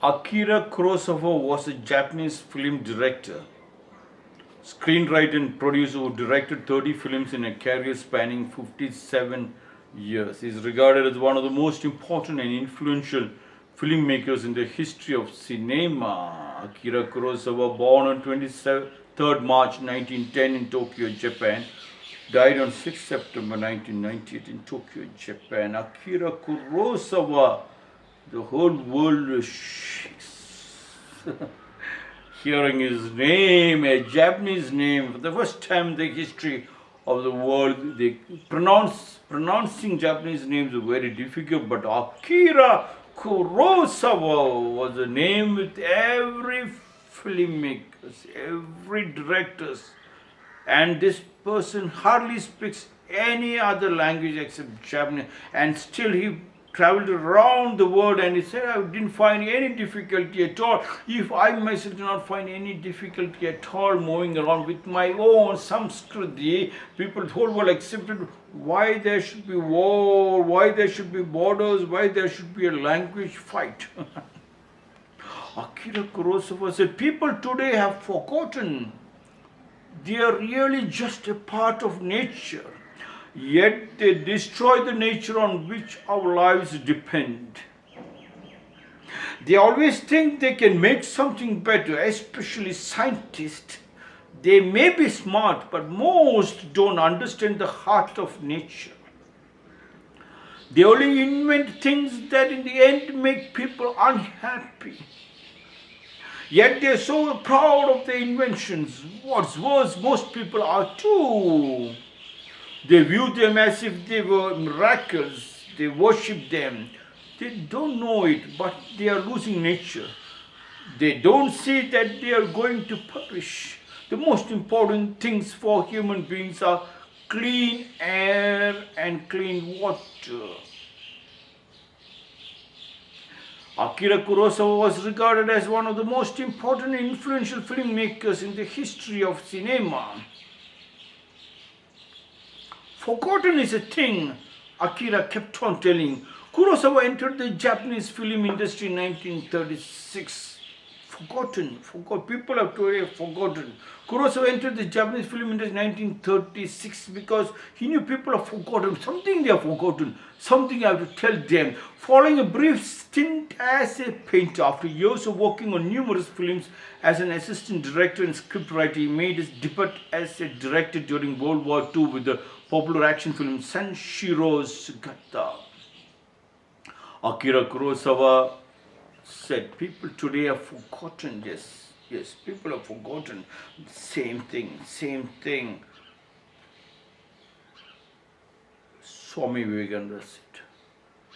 Akira Kurosawa was a Japanese film director, screenwriter and producer who directed 30 films in a career spanning 57 years. He is regarded as one of the most important and influential filmmakers in the history of cinema. Akira Kurosawa, born on 23rd March 1910 in Tokyo, Japan, died on 6th September 1998 in Tokyo, Japan. Akira Kurosawa, the whole world shakes hearing his name, a Japanese name. For the first time in the history of the world, pronouncing Japanese names is very difficult, but Akira Kurosawa was a name with every filmmakers, every directors, and this person hardly speaks any other language except Japanese, and still he traveled around the world, and he said, I didn't find any difficulty at all. If I myself did not find any difficulty at all moving around with my own Samskriti, people, the whole world accepted why there should be war, why there should be borders, why there should be a language fight. Akira Kurosawa said, people today have forgotten they are really just a part of nature. Yet they destroy the nature on which our lives depend. They always think they can make something better, especially scientists. They may be smart, but most don't understand the heart of nature. They only invent things that in the end make people unhappy. Yet they are so proud of their inventions. What's worse, most people are too. They view them as if they were miracles. They worship them. They don't know it, but they are losing nature. They don't see that they are going to perish. The most important things for human beings are clean air and clean water. Akira Kurosawa was regarded as one of the most important and influential filmmakers in the history of cinema. Forgotten is a thing, Akira kept on telling. Kurosawa entered the Japanese film industry in 1936. Forgotten. People have today forgotten. Kurosawa entered the Japanese film industry in 1936 because he knew people have forgotten. Something they have forgotten. Something I have to tell them. Following a brief stint as a painter, after years of working on numerous films as an assistant director and scriptwriter, he made his debut as a director during World War II with the popular action film Sanshiro Sugata. Akira Kurosawa said, people today have forgotten this. Yes, people have forgotten. Same thing. Swami Vivekananda said,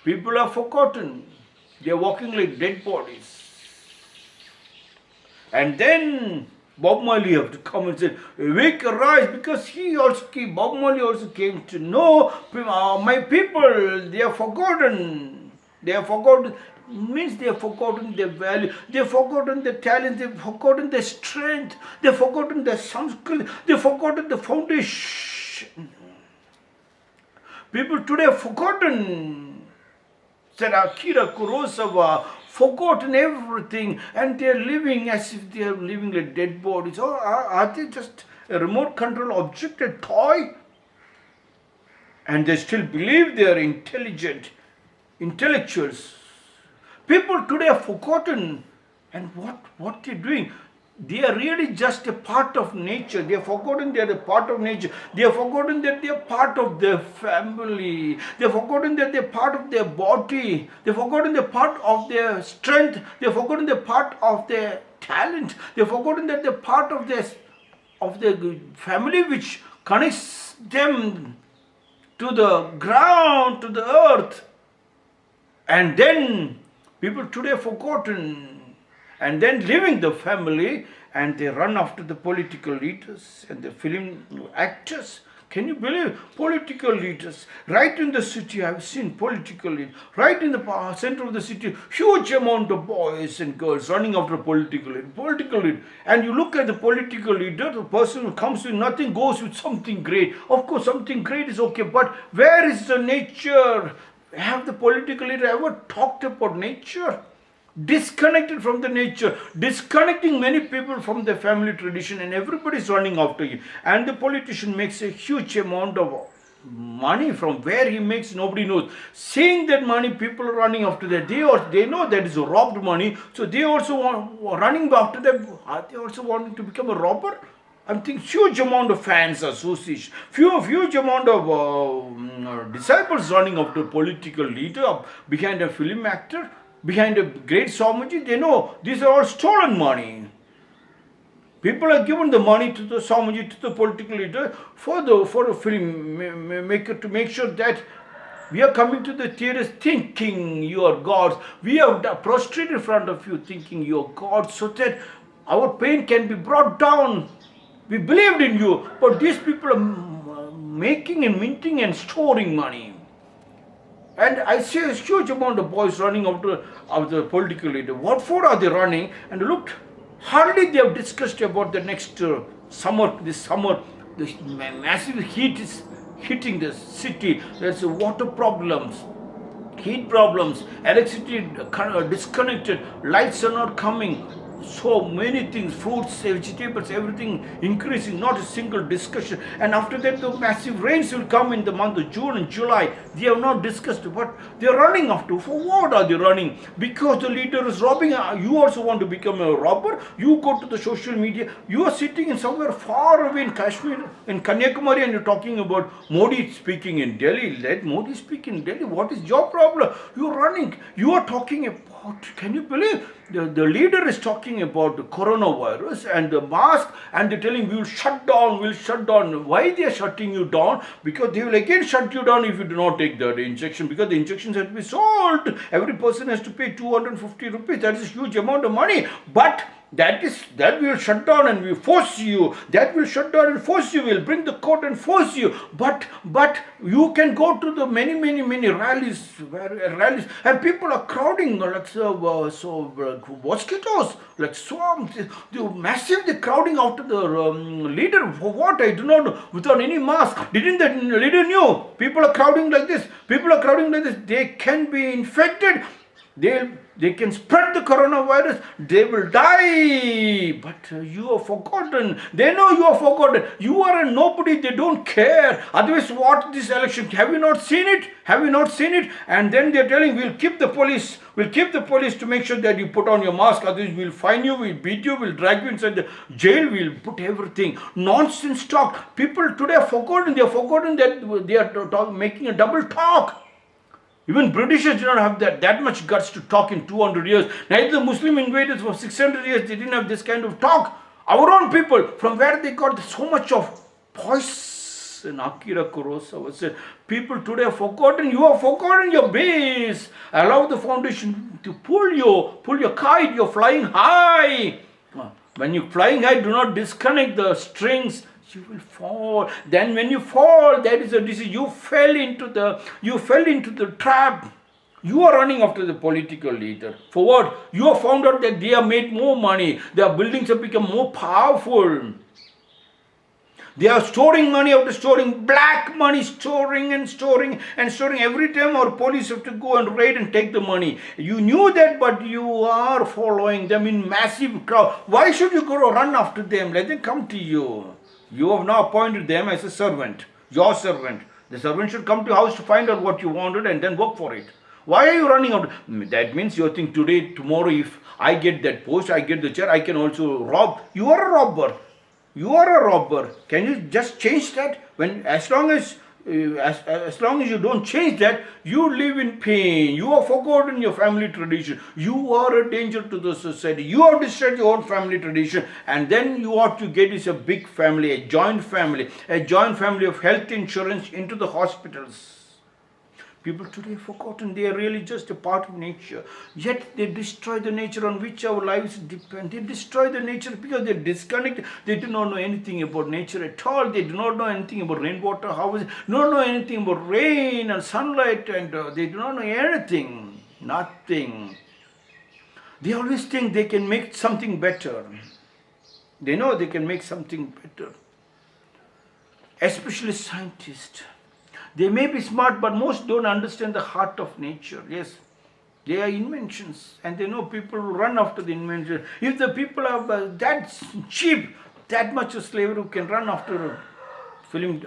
people have forgotten. They are walking like dead bodies. And then Bob Marley have to come and say, wake, arise, because Bob Marley also came to know, my people, they are forgotten. They are forgotten. Means they have forgotten their value, they have forgotten their talent, they have forgotten their strength, they have forgotten their Sanskrit, they have forgotten the foundation. People today have forgotten, said Akira Kurosawa, forgotten everything, and they are living as if they are living like dead bodies. Or are they just a remote control object, a toy? And they still believe they are intellectuals. People today have forgotten, and what they are doing. They are really just a part of nature. They have forgotten they are a part of nature. They have forgotten that they are part of their family. They have forgotten that they are part of their body. They have forgotten the part of their strength. They have forgotten the part of their talent. They have forgotten that they are part of their family, which connects them to the ground, to the earth. And then people today have forgotten, and then leaving the family, and they run after the political leaders and the film actors. Can you believe political leaders? Right in the city, I've seen political leaders. Right in the center of the city, huge amount of boys and girls running after political leader. And you look at the political leader, the person who comes with nothing goes with something great. Of course, something great is okay, but where is the nature? Have the political leader ever talked about nature? Disconnected from the nature, disconnecting many people from their family tradition, and everybody is running after you. And the politician makes a huge amount of money. From where he makes, nobody knows. Seeing that money, people are running after that. They know that is robbed money, so they also running after that. Are they also wanting to become a robber? I think huge amount of fans association, huge amount of disciples running after a political leader, behind a film actor, behind a great Swamiji. They know these are all stolen money. People are given the money to the Swamiji, to the political leader, for a film maker, to make sure that we are coming to the theaters thinking you are gods. We are prostrated in front of you thinking you are gods, so that our pain can be brought down. We believed in you, but these people are making and minting and storing money. And I see a huge amount of boys running after the political leader. What for are they running? And look, hardly they have discussed about the next summer. This summer, this massive heat is hitting the city. There's water problems, heat problems, electricity disconnected, lights are not coming. So many things, fruits, vegetables, everything increasing, not a single discussion. And after that, the massive rains will come in the month of June and July. They have not discussed what they are running after. For what are they running? Because the leader is robbing. You also want to become a robber? You go to the social media. You are sitting in somewhere far away in Kashmir, in Kanyakumari, and you're talking about Modi speaking in Delhi. Let Modi speak in Delhi. What is your problem? You are running. You are talking about, can you believe? The leader is talking about the coronavirus and the mask, and they're telling we'll shut down. Why they are shutting you down? Because they will again shut you down if you do not take the injection, because the injections have to be sold. Every person has to pay 250 rupees. That is a huge amount of money. But that will shut down and will force you. That will shut down and force you. Will bring the court and force you. But you can go to the many rallies, and people are crowding like mosquitoes, like swarms. They massive. They're crowding after the leader. For what? I do not know. Without any mask. Didn't the leader knew? People are crowding like this. They can be infected. They can spread the coronavirus. They will die. But you are forgotten. They know you are forgotten. You are a nobody. They don't care. Otherwise, what this election? Have you not seen it? And then they are telling, we'll keep the police. To make sure that you put on your mask. Otherwise, we'll fine you, we'll beat you, we'll drag you inside the jail, we'll put everything. Nonsense talk. People today are forgotten. They are forgotten that they are making a double talk. Even Britishers did not have that much guts to talk in 200 years. Neither the Muslim invaders for 600 years, they didn't have this kind of talk. Our own people, from where they got so much of poison. Akira Kurosawa said, people today have forgotten, you have forgotten your base. Allow the foundation to pull your kite, you're flying high. When you're flying high, do not disconnect the strings. You will fall. Then when you fall, that is a disease. You fell into the trap. You are running after the political leader. For what? You have found out that they have made more money. Their buildings have become more powerful. They are storing money after storing, black money, storing. Every time our police have to go and raid and take the money. You knew that, but you are following them in massive crowd. Why should you go run after them? Let them come to you. You have now appointed them as a servant, your servant. The servant should come to your house to find out what you wanted and then work for it. Why are you running out? That means you think today, tomorrow, if I get that post, I get the chair, I can also rob. You are a robber. Can you just change that? As long as you don't change that, you live in pain. You have forgotten your family tradition. You are a danger to the society. You have destroyed your own family tradition. And then what you get is a big family, a joint family of health insurance into the hospitals. People today have forgotten they are really just a part of nature. Yet they destroy the nature on which our lives depend. They destroy the nature because they disconnect. They do not know anything about nature at all. They do not know anything about rainwater, do not know anything about rain and sunlight, and they do not know anything. Nothing. They always think they can make something better. They know they can make something better. Especially scientists. They may be smart, but most don't understand the heart of nature. Yes. They are inventions, and they know people will run after the invention. If the people are that cheap, that much of slavery can run after a film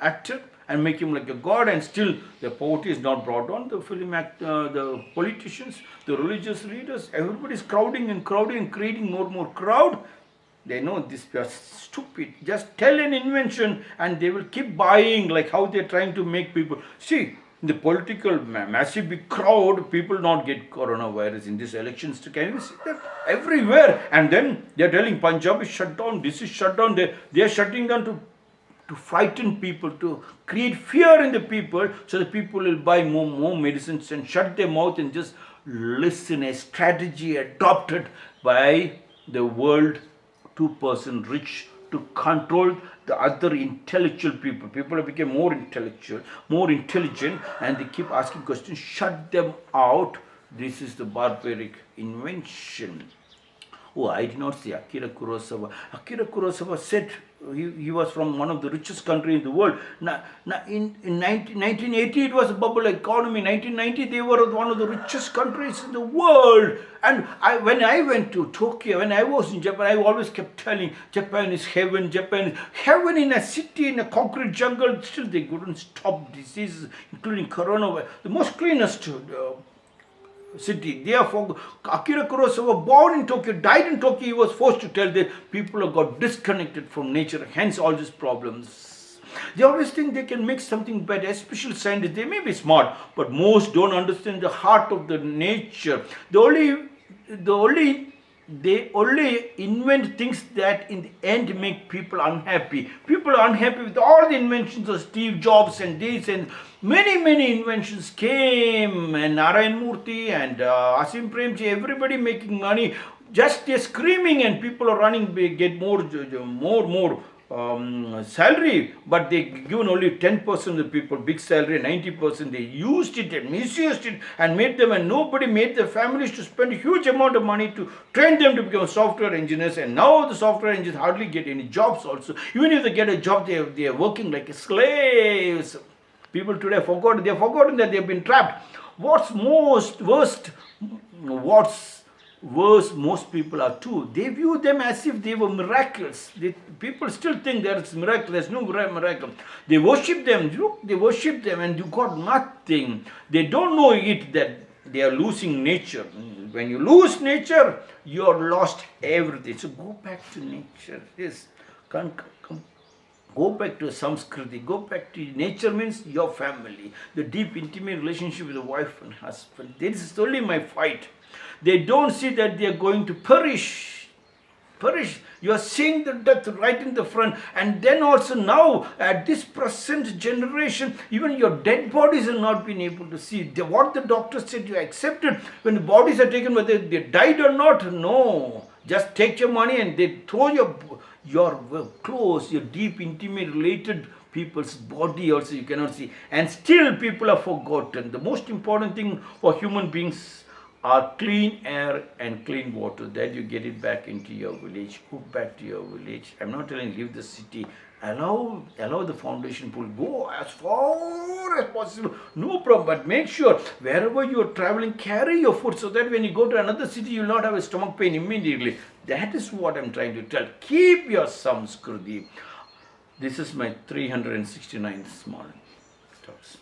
actor and make him like a god, and still the poverty is not brought on. The film the politicians, the religious leaders, everybody is crowding and crowding and creating more and more crowd. They know this is stupid. Just tell an invention and they will keep buying, like how they're trying to make people. See, in the political massive big crowd, people not get coronavirus in these elections. Can you see that? Everywhere. And then they're telling Punjab is shut down, this is shut down. They're shutting down to frighten people, to create fear in the people, so the people will buy more medicines and shut their mouth and just listen. A strategy adopted by the world 2% rich to control the other intellectual people. People have become more intellectual, more intelligent, and they keep asking questions. Shut them out. This is the barbaric invention. Oh, I did not say Akira Kurosawa. Akira Kurosawa said he was from one of the richest countries in the world. Now in 1980, it was a bubble economy. 1990, they were one of the richest countries in the world. And when I went to Tokyo, when I was in Japan, I always kept telling, Japan is heaven, Japan is heaven in a city, in a concrete jungle. Still, they couldn't stop diseases, including coronavirus. The most cleanest city. Therefore, Akira Kurosawa, born in Tokyo, died in Tokyo, he was forced to tell that people have got disconnected from nature, hence all these problems. They always think they can make something bad, especially scientists. They may be smart, but most don't understand the heart of the nature. They only invent things that in the end make people unhappy. People are unhappy with all the inventions of Steve Jobs and this, and many inventions came, and Narayan Murthy and Asim Premji, everybody making money. Just they're screaming and people are running, they get more salary, but they given only 10% of the people big salary, 90% they used it and misused it and made them, and nobody made their families to spend a huge amount of money to train them to become software engineers. And now the software engineers hardly get any jobs also. Even if they get a job, they are working like slaves. People today they've forgotten that they've been trapped. What's worse, most people are too. They view them as if they were miracles. People still think there's miracle. There's no miracle. They worship them. They worship them, and you got nothing. They don't know it that they are losing nature. When you lose nature, you are lost everything. So go back to nature. Yes, come. Go back to Samskriti. Go back to nature. Means your family, the deep intimate relationship with the wife and husband. This is only my fight. They don't see that they are going to perish. You are seeing the death right in the front. And then also now, at this present generation, even your dead bodies are not being able to see. What the doctor said, you accepted. When the bodies are taken, whether they died or not, no. Just take your money and they throw your clothes, your deep, intimate, related people's body also you cannot see. And still people are forgotten. The most important thing for human beings are clean air and clean water. That you get it back into your village. Go back to your village. I'm not telling you leave the city. Allow the foundation pool. Go as far as possible. No problem. But make sure wherever you are traveling, carry your food so that when you go to another city, you will not have a stomach pain immediately. That is what I'm trying to tell. Keep your Samskriti. This is my 369th small talks.